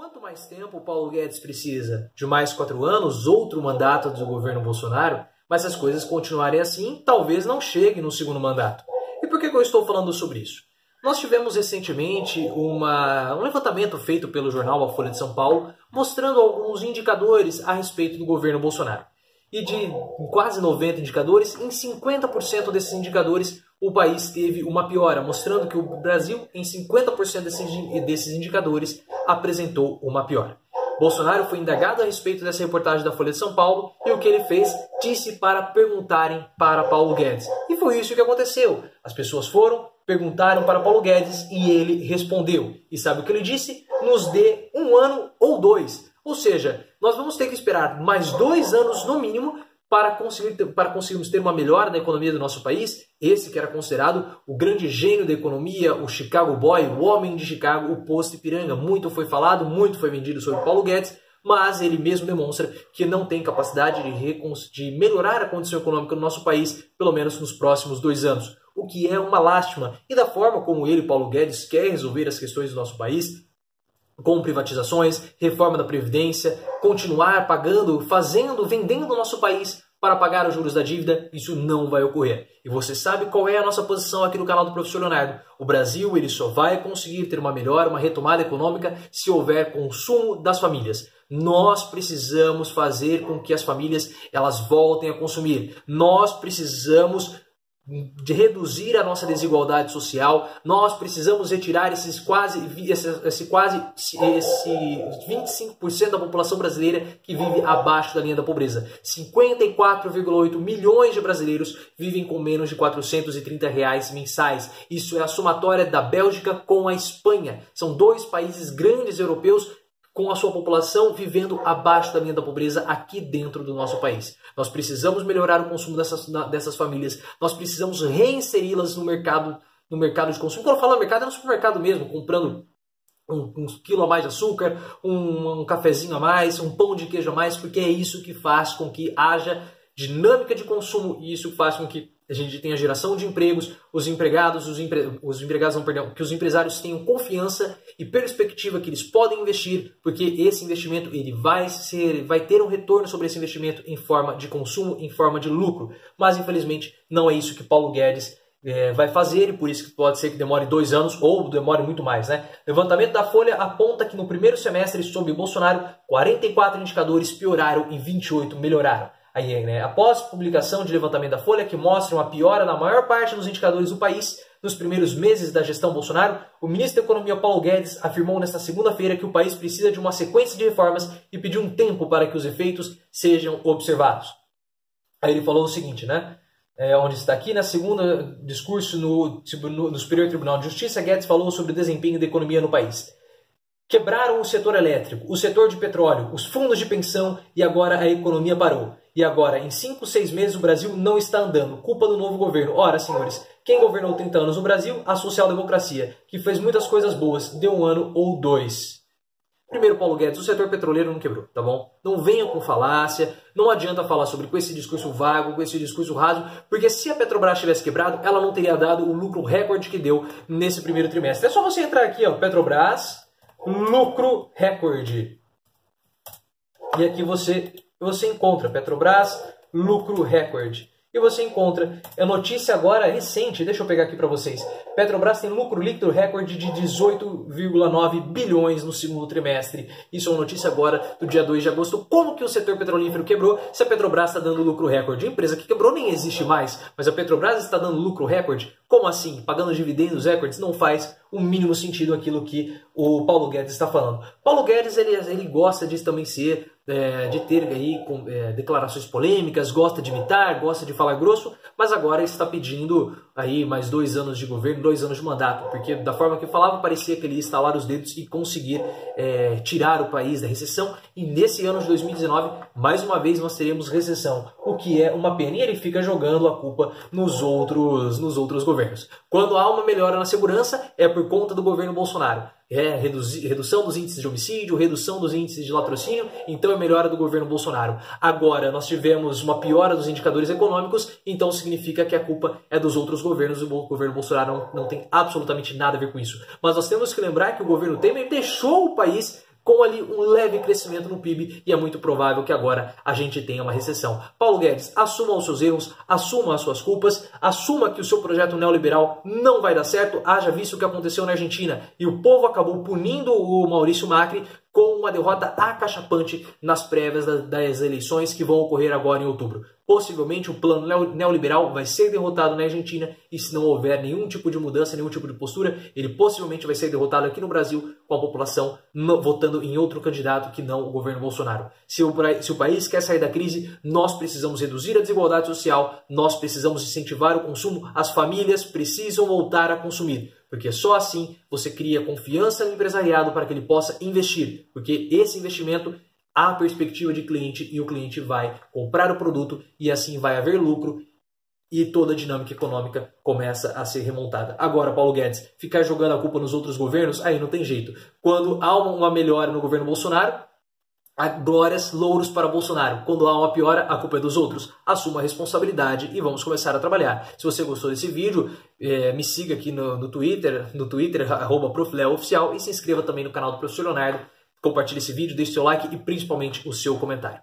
Quanto mais tempo o Paulo Guedes precisa? De mais 4 anos, outro mandato do governo Bolsonaro? Mas se as coisas continuarem assim, talvez não chegue no segundo mandato. E por que eu estou falando sobre isso? Nós tivemos recentemente um levantamento feito pelo jornal A Folha de São Paulo, mostrando alguns indicadores a respeito do governo Bolsonaro. E de quase 90 indicadores, em 50% desses indicadores o país teve uma piora, mostrando que o Brasil, em 50% desses indicadores, apresentou uma piora. Bolsonaro foi indagado a respeito dessa reportagem da Folha de São Paulo e o que ele fez? Disse para perguntarem para Paulo Guedes. E foi isso que aconteceu. As pessoas foram, perguntaram para Paulo Guedes e ele respondeu. E sabe o que ele disse? Nos dê 1 ano ou 2. Ou seja, nós vamos ter que esperar mais 2 anos no mínimo para conseguirmos ter uma melhora na economia do nosso país. Esse que era considerado o grande gênio da economia, o Chicago Boy, o homem de Chicago, o Posto Ipiranga. Muito foi falado, muito foi vendido sobre Paulo Guedes, mas ele mesmo demonstra que não tem capacidade de melhorar a condição econômica do nosso país, pelo menos nos próximos 2 anos. O que é uma lástima. E da forma como ele, Paulo Guedes, quer resolver as questões do nosso país, com privatizações, reforma da Previdência, continuar pagando, vendendo o nosso país para pagar os juros da dívida, isso não vai ocorrer. E você sabe qual é a nossa posição aqui no canal do Professor Leonardo. O Brasil ele só vai conseguir ter uma melhora, uma retomada econômica, se houver consumo das famílias. Nós precisamos fazer com que as famílias elas voltem a consumir. Nós precisamos de reduzir a nossa desigualdade social, nós precisamos retirar esse quase 25% da população brasileira que vive abaixo da linha da pobreza. 54,8 milhões de brasileiros vivem com menos de R$ 430 mensais. Isso é a somatória da Bélgica com a Espanha. São 2 países grandes europeus com a sua população vivendo abaixo da linha da pobreza aqui dentro do nosso país. Nós precisamos melhorar o consumo dessas famílias, nós precisamos reinseri-las no mercado de consumo. Quando eu falo mercado, é no supermercado mesmo, comprando um quilo a mais de açúcar, um cafezinho a mais, um pão de queijo a mais, porque é isso que faz com que haja dinâmica de consumo e isso faz com que a gente tenha geração de empregos, que os empresários tenham confiança e perspectiva que eles podem investir, porque esse investimento ele vai ter um retorno sobre esse investimento em forma de consumo, em forma de lucro. Mas infelizmente não é isso que Paulo Guedes vai fazer e por isso que pode ser que demore 2 anos ou demore muito mais, né? Levantamento da Folha aponta que no primeiro semestre sob Bolsonaro, 44 indicadores pioraram e 28 melhoraram. Aí, né, após publicação de levantamento da Folha que mostra uma piora na maior parte dos indicadores do país, nos primeiros meses da gestão Bolsonaro, o ministro da Economia Paulo Guedes afirmou nesta segunda-feira que o país precisa de uma sequência de reformas e pediu um tempo para que os efeitos sejam observados. Aí ele falou o seguinte, né? Onde está aqui, na segunda discurso no Superior Tribunal de Justiça, Guedes falou sobre o desempenho da economia no país. Quebraram o setor elétrico, o setor de petróleo, os fundos de pensão e agora a economia parou. E agora, em 5, 6 meses, o Brasil não está andando. Culpa do novo governo. Ora, senhores, quem governou 30 anos no Brasil? A social-democracia, que fez muitas coisas boas. Deu 1 ano ou 2. Primeiro, Paulo Guedes, o setor petroleiro não quebrou, tá bom? Não venham com falácia, não adianta falar com esse discurso vago, com esse discurso raso, porque se a Petrobras tivesse quebrado, ela não teria dado o lucro recorde que deu nesse primeiro trimestre. É só você entrar aqui, ó, Petrobras, lucro recorde. E aqui você encontra Petrobras, lucro recorde. E você encontra a notícia agora recente, deixa eu pegar aqui para vocês. Petrobras tem lucro líquido recorde de 18,9 bilhões no segundo trimestre. Isso é uma notícia agora do dia 2 de agosto. Como que o setor petrolífero quebrou se a Petrobras está dando lucro recorde? A empresa que quebrou nem existe mais, mas a Petrobras está dando lucro recorde? Como assim? Pagando dividendos recordes? Não faz o mínimo sentido aquilo que o Paulo Guedes está falando. Paulo Guedes ele gosta de também de ter aí declarações polêmicas, gosta de imitar, gosta de falar grosso, mas agora está pedindo aí mais 2 anos de governo, 2 anos de mandato, porque da forma que falava parecia que ele ia estalar os dedos e conseguir tirar o país da recessão, e nesse ano de 2019, mais uma vez nós teremos recessão, o que é uma pena, e ele fica jogando a culpa nos outros governos. Quando há uma melhora na segurança, é por conta do governo Bolsonaro. Redução dos índices de homicídio, redução dos índices de latrocínio, então é melhora do governo Bolsonaro. Agora nós tivemos uma piora dos indicadores econômicos, então significa que a culpa é dos outros governos e o governo Bolsonaro não tem absolutamente nada a ver com isso. Mas nós temos que lembrar que o governo Temer deixou o país com ali um leve crescimento no PIB e é muito provável que agora a gente tenha uma recessão. Paulo Guedes, assuma os seus erros, assuma as suas culpas, assuma que o seu projeto neoliberal não vai dar certo, haja visto o que aconteceu na Argentina e o povo acabou punindo o Maurício Macri com uma derrota acachapante nas prévias das eleições que vão ocorrer agora em outubro. Possivelmente o plano neoliberal vai ser derrotado na Argentina e se não houver nenhum tipo de mudança, nenhum tipo de postura, ele possivelmente vai ser derrotado aqui no Brasil com a população votando em outro candidato que não o governo Bolsonaro. Se o país quer sair da crise, nós precisamos reduzir a desigualdade social, nós precisamos incentivar o consumo, as famílias precisam voltar a consumir. Porque só assim você cria confiança no empresariado para que ele possa investir. Porque esse investimento há perspectiva de cliente e o cliente vai comprar o produto e assim vai haver lucro e toda a dinâmica econômica começa a ser remontada. Agora, Paulo Guedes, ficar jogando a culpa nos outros governos, aí não tem jeito. Quando há uma melhora no governo Bolsonaro, há glórias, louros para Bolsonaro. Quando há uma piora, a culpa é dos outros. Assuma a responsabilidade e vamos começar a trabalhar. Se você gostou desse vídeo, me siga aqui no Twitter, @profleooficial e se inscreva também no canal do Professor Leonardo. Compartilhe esse vídeo, deixe seu like e principalmente o seu comentário.